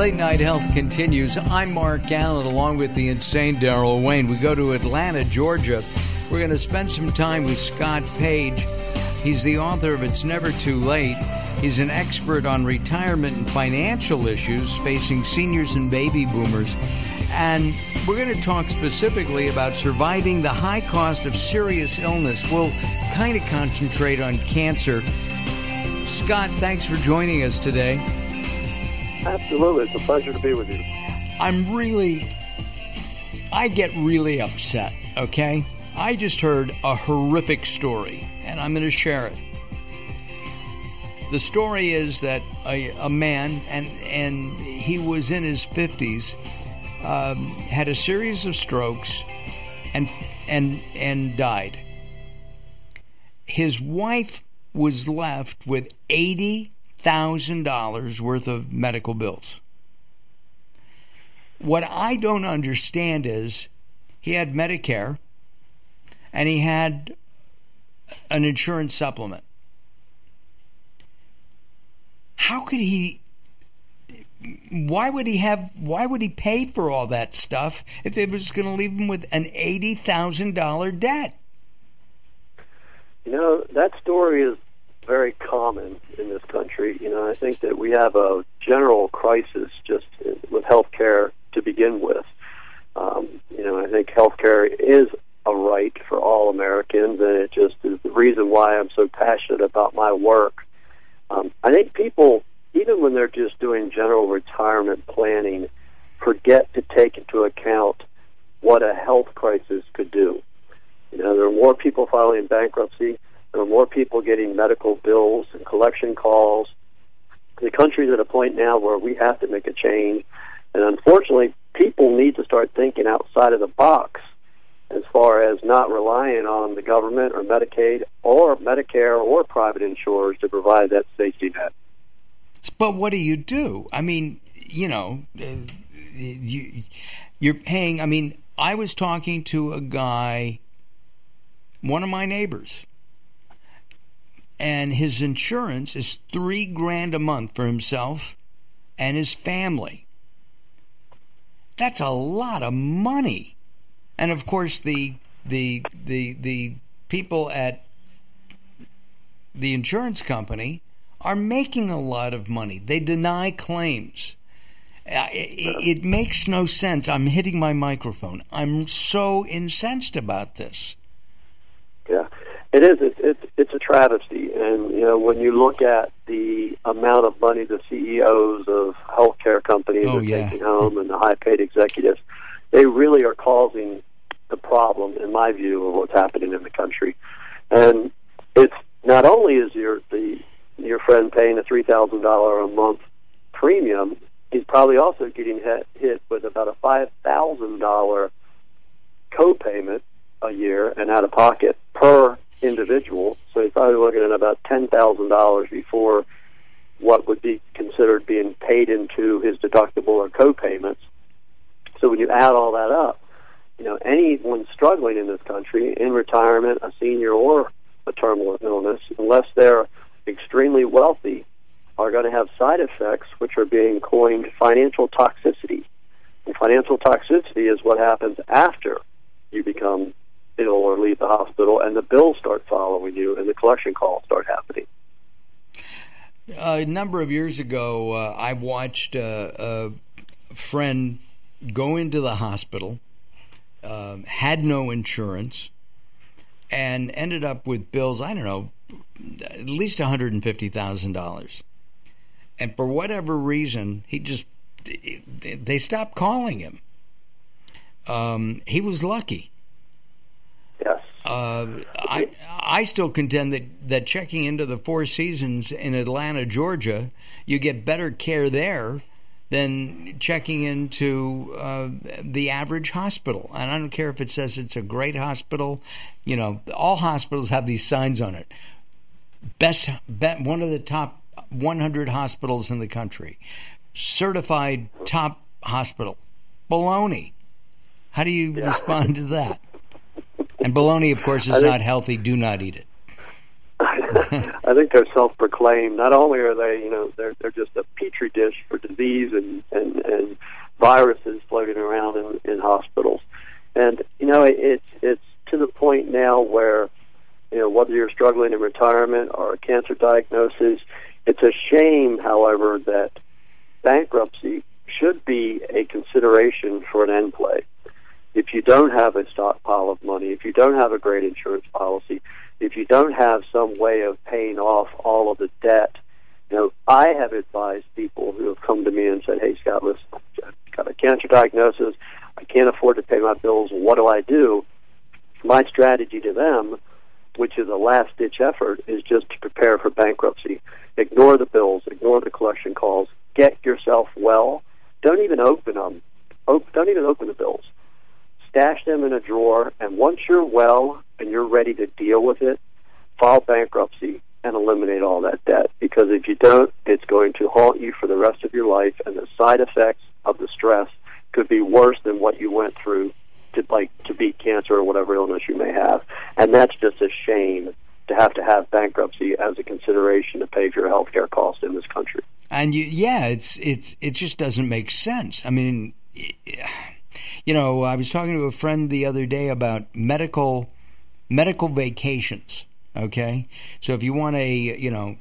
Late Night Health continues. I'm Mark Allen, along with the insane Daryl Wayne. We go to Atlanta, Georgia. We're going to spend some time with Scott Page. He's the author of It's Never Too Late. He's an expert on retirement and financial issues facing seniors and baby boomers. And we're going to talk specifically about surviving the high cost of serious illness. We'll kind of concentrate on cancer. Scott, thanks for joining us today. Absolutely. It's a pleasure to be with you. I get really upset, okay? I just heard a horrific story, and I'm going to share it. The story is that a man, and he was in his 50s, had a series of strokes and died. His wife was left with $80,000 worth of medical bills. What I don't understand is he had Medicare and he had an insurance supplement. How could he? Why would he pay for all that stuff if it was going to leave him with an $80,000 debt? You know, that story is very common in this country. You know, I think that we have a general crisis just with health care to begin with. I think health care is a right for all Americans, and it just is the reason why I'm so passionate about my work. I think people, even when they're just doing general retirement planning, forget to take into account what a health crisis could do. You know, there are more people filing bankruptcy. There are more people getting medical bills and collection calls. The country's at a point now where we have to make a change. And unfortunately, people need to start thinking outside of the box as far as not relying on the government or Medicaid or Medicare or private insurers to provide that safety net. But what do you do? I mean, you're paying. I mean, I was talking to a guy, one of my neighbors, and his insurance is $3,000 a month for himself and his family. That's a lot of money. And of course, the people at the insurance company are making a lot of money. They deny claims. It makes no sense. I'm hitting my microphone. I'm so incensed about this. Yeah, it is. It's a travesty. And, when you look at the amount of money the CEOs of healthcare companies are taking home and the high-paid executives, they really are causing the problem, in my view, of what's happening in the country. And it's not only is your friend paying a $3,000 a month premium, he's probably also getting hit with about a $5,000 co-payment a year and out of pocket per individual. So he's probably looking at about $10,000 before what would be considered being paid into his deductible or co-payments. So when you add all that up, anyone struggling in this country, in retirement, a senior or a terminal illness, unless they're extremely wealthy, are going to have side effects which are being coined financial toxicity. And financial toxicity is what happens after you become ill or leave the hospital, and the bills start following you, and the collection calls start happening. A number of years ago, I watched a friend go into the hospital, had no insurance, and ended up with bills, I don't know, at least $150,000. And for whatever reason, they stopped calling him. He was lucky. Yes. I still contend that checking into the Four Seasons in Atlanta, Georgia, you get better care there than checking into the average hospital. And I don't care if it says it's a great hospital. All hospitals have these signs on it. One of the top 100 hospitals in the country. Certified top hospital. Baloney. How do you respond to that? And bologna, of course, is not healthy. Do not eat it. I think they're self-proclaimed. Not only are they, they're just a petri dish for disease and viruses floating around in hospitals. And it's to the point now where, whether you're struggling in retirement or a cancer diagnosis, it's a shame, however, that bankruptcy should be a consideration for an end play. If you don't have a stockpile of money, if you don't have a great insurance policy, if you don't have some way of paying off all of the debt, I have advised people who have come to me and said, "Hey, Scott, listen, I've got a cancer diagnosis. I can't afford to pay my bills. What do I do?" My strategy to them, which is a last-ditch effort, is just to prepare for bankruptcy. Ignore the bills. Ignore the collection calls. Get yourself well. Don't even open them. Don't even open the bills. Stash them in a drawer, and once you're well and you're ready to deal with it, file bankruptcy and eliminate all that debt. Because if you don't, it's going to haunt you for the rest of your life, and the side effects of the stress could be worse than what you went through to beat cancer or whatever illness you may have. And that's just a shame to have bankruptcy as a consideration to pay for your health care costs in this country. And it just doesn't make sense. I mean, I was talking to a friend the other day about medical vacations. Okay, so if you want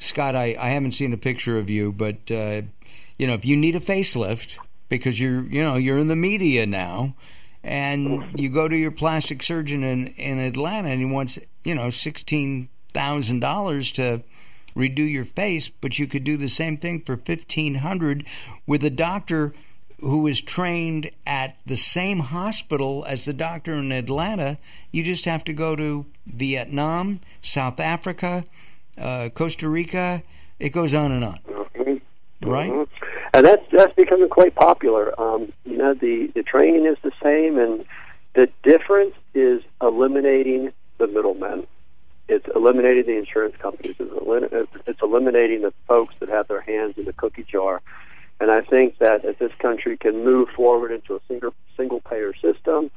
Scott, I haven't seen a picture of you, but if you need a facelift because you're in the media now, and you go to your plastic surgeon in Atlanta and he wants $16,000 to redo your face, but you could do the same thing for $1,500 with a doctor who is trained at the same hospital as the doctor in Atlanta. You just have to go to Vietnam, South Africa, Costa Rica. It goes on and on. Mm-hmm. Right? Mm-hmm. And that's becoming quite popular. The training is the same, and the difference is eliminating the middlemen. It's eliminating the insurance companies. It's eliminating the folks that have their hands in the cookie jar. And I think that if this country can move forward into a single-payer system,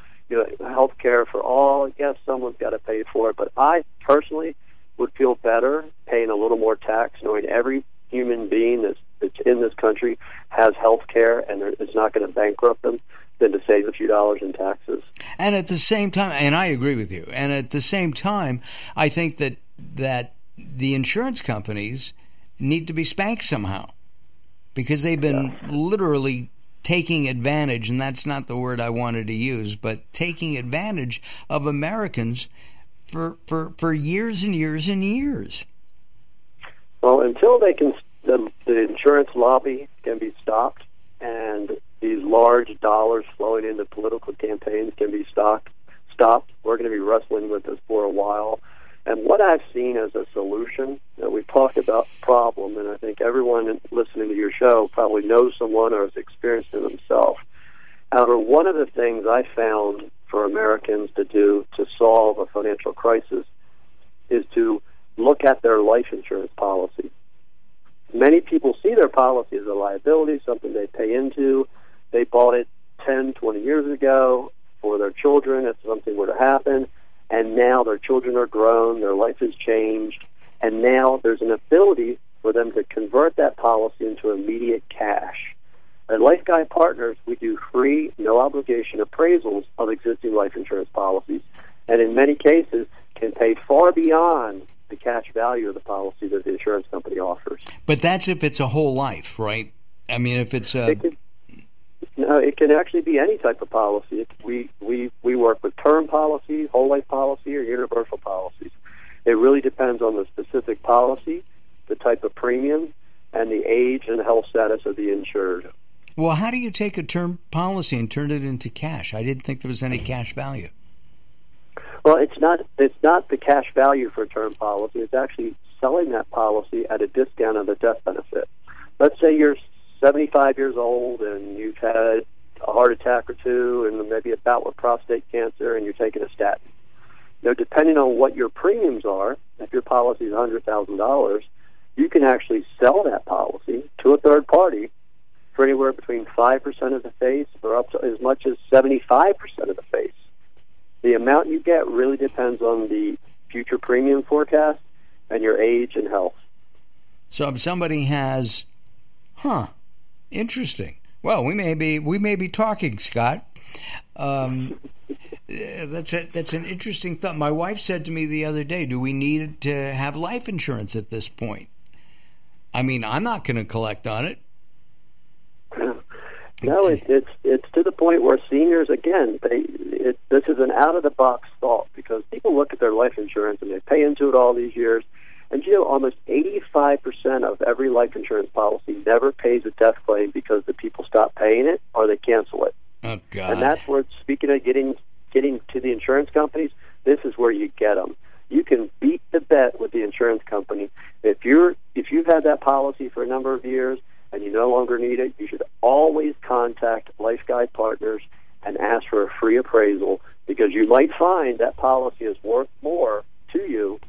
health care for all, yes, someone's got to pay for it. But I personally would feel better paying a little more tax, knowing every human being that's in this country has health care and it's not going to bankrupt them, than to save a few dollars in taxes. And at the same time, and I agree with you, and at the same time, I think that the insurance companies need to be spanked somehow, because they've been literally taking advantage, and that's not the word I wanted to use, but taking advantage of Americans for years and years and years. Well, until the insurance lobby can be stopped, and these large dollars flowing into political campaigns can be stopped, we're going to be wrestling with this for a while. And what I've seen as a solution, we've talked about problem, and I think everyone listening to your show probably knows someone or has experienced it themselves. However, one of the things I found for Americans to do to solve a financial crisis is to look at their life insurance policy. Many people see their policy as a liability, something they pay into. They bought it 10, 20 years ago for their children if something were to happen, and now their children are grown, their life has changed, and now there's an ability for them to convert that policy into immediate cash. At LifeGuide Partners, we do free, no-obligation appraisals of existing life insurance policies, and in many cases can pay far beyond the cash value of the policy that the insurance company offers. But that's if it's a whole life, right? I mean, if it's a... It can actually be any type of policy. We work with term policies, whole life policy, or universal policies. It really depends on the specific policy, the type of premium, and the age and health status of the insured. Well, how do you take a term policy and turn it into cash? I didn't think there was any cash value. Well, it's not the cash value for a term policy. It's actually selling that policy at a discount of the death benefit. Let's say you're 75 years old and you've had a heart attack or two and maybe a bout with prostate cancer and you're taking a statin. Depending on what your premiums are, if your policy is $100,000, you can actually sell that policy to a third party for anywhere between 5% of the face or up to as much as 75% of the face. The amount you get really depends on the future premium forecast and your age and health. So if somebody has, interesting. Well, we may be talking, Scott. That's an interesting thought. My wife said to me the other day, "Do we need to have life insurance at this point?" I mean, I'm not going to collect on it. No, it's to the point where seniors, again, this is an out-of-the-box thought, because people look at their life insurance and they pay into it all these years, and almost 85% of every life insurance policy never pays a death claim because the people stop paying it or they cancel it. Oh, God. And that's where, speaking of getting to the insurance companies, this is where you get them. You can beat the bet with the insurance company. If you've had that policy for a number of years and you no longer need it, you should always contact LifeGuide Partners and ask for a free appraisal, because you might find that policy is worth more to you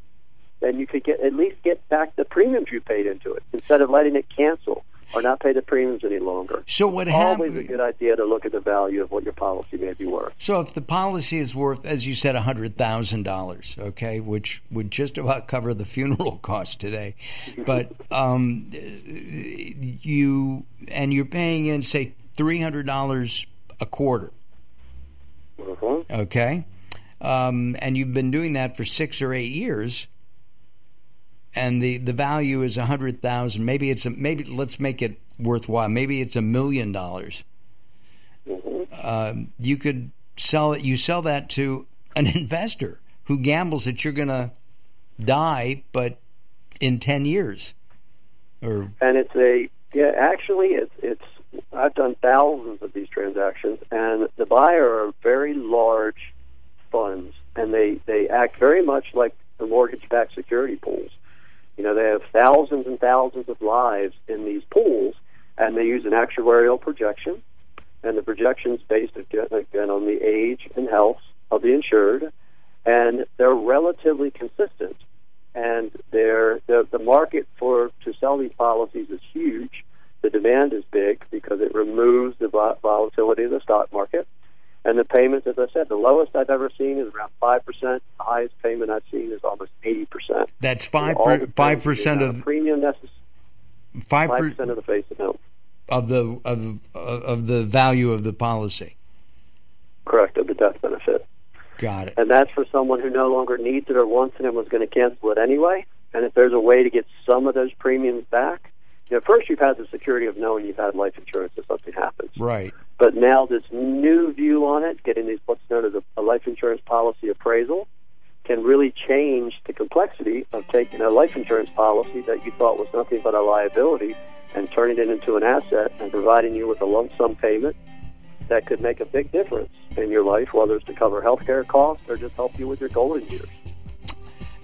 than you could at least get back the premiums you paid into it, instead of letting it cancel or not pay the premiums any longer. So what happens? Always happens? a good idea to look at the value of what your policy may be worth. So if the policy is worth, as you said, $100,000, okay, which would just about cover the funeral cost today, but you're paying in, say, $300 a quarter, okay, and you've been doing that for 6 or 8 years. And the value is $100,000. Maybe let's make it worthwhile. Maybe it's $1 million. You could sell it. You sell that to an investor who gambles that you're going to die, but in 10 years. And it's I've done thousands of these transactions, and the buyer are very large funds, and they act very much like the mortgage-backed security pools. They have thousands and thousands of lives in these pools, and they use an actuarial projection, and the projection is based, again, on the age and health of the insured, and they're relatively consistent. And the market to sell these policies is huge. The demand is big because it removes the volatility of the stock market. And the payments, as I said, the lowest I've ever seen is around 5%. The highest payment I've seen is almost 80%. That's 5% of the premium. That's 5% of the face amount of the value of the policy. Correct, of the death benefit. Got it. And that's for someone who no longer needs it or wants it and was going to cancel it anyway. And if there's a way to get some of those premiums back, first you've had the security of knowing you've had life insurance if something happens. Right. But now this new view on it, getting these what's known as a life insurance policy appraisal, can really change the complexity of taking a life insurance policy that you thought was nothing but a liability and turning it into an asset and providing you with a lump sum payment that could make a big difference in your life, whether it's to cover health care costs or just help you with your golden years.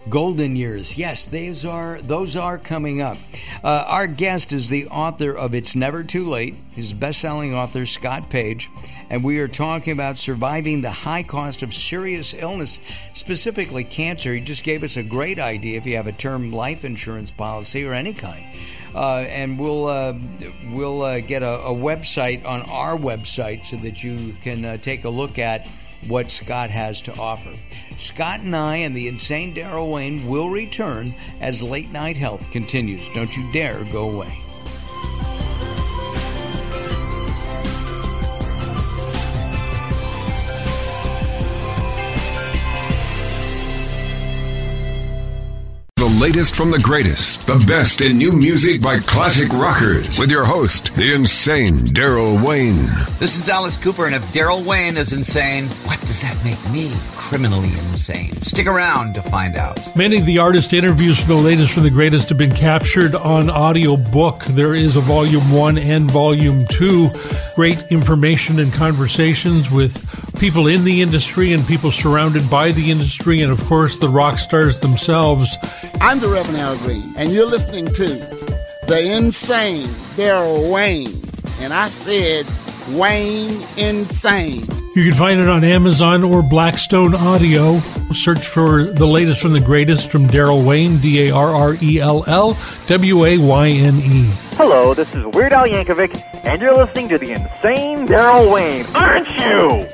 Golden years, yes, those are coming up. Our guest is the author of It's Never Too Late. He's best-selling author, Scott Page, and we are talking about surviving the high cost of serious illness, specifically cancer. He just gave us a great idea if you have a term life insurance policy or any kind. And we'll get a website on our website so that you can take a look at what Scott has to offer. Scott and I and the insane Daryl Wayne will return as Late Night Health continues. Don't you dare go away. The latest from the greatest, the best in new music by classic rockers, with your host, the insane Daryl Wayne. This is Alice Cooper, and if Daryl Wayne is insane, what does that make me? Criminally insane. Stick around to find out. Many of the artist interviews for the latest from the greatest have been captured on audio book. There is a Volume 1 and Volume 2. Great information and conversations with people in the industry and people surrounded by the industry, and of course the rock stars themselves. I'm the Reverend Al Green, and you're listening to the insane Daryl Wayne. And I said Wayne Insane. You can find it on Amazon or Blackstone Audio. Search for the latest from the greatest from Daryl Wayne, Darrell Wayne. Hello, this is Weird Al Yankovic, and you're listening to the insane Daryl Wayne, aren't you?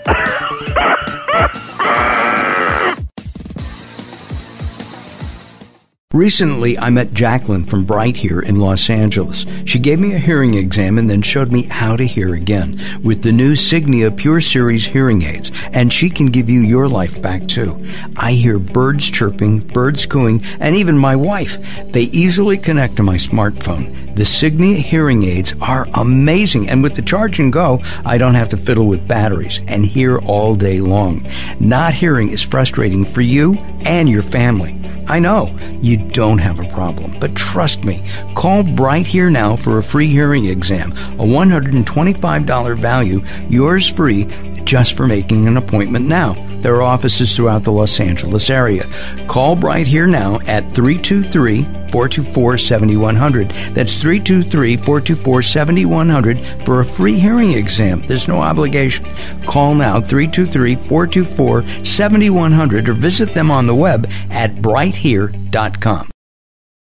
Recently, I met Jacqueline from Bright here in Los Angeles. She gave me a hearing exam and then showed me how to hear again with the new Signia Pure Series hearing aids, and she can give you your life back too. I hear birds chirping, birds cooing, and even my wife. They easily connect to my smartphone. The Signia hearing aids are amazing, and with the charge and go, I don't have to fiddle with batteries and hear all day long. Not hearing is frustrating for you and your family. I know you don't have a problem, but trust me, call Bright Here now for a free hearing exam, a $125 value, yours free, just for making an appointment now. There are offices throughout the Los Angeles area. Call Bright Here now at 323-424-7100. That's 323-424-7100 for a free hearing exam. There's no obligation. Call now, 323-424-7100, or visit them on the web at brighthere.com.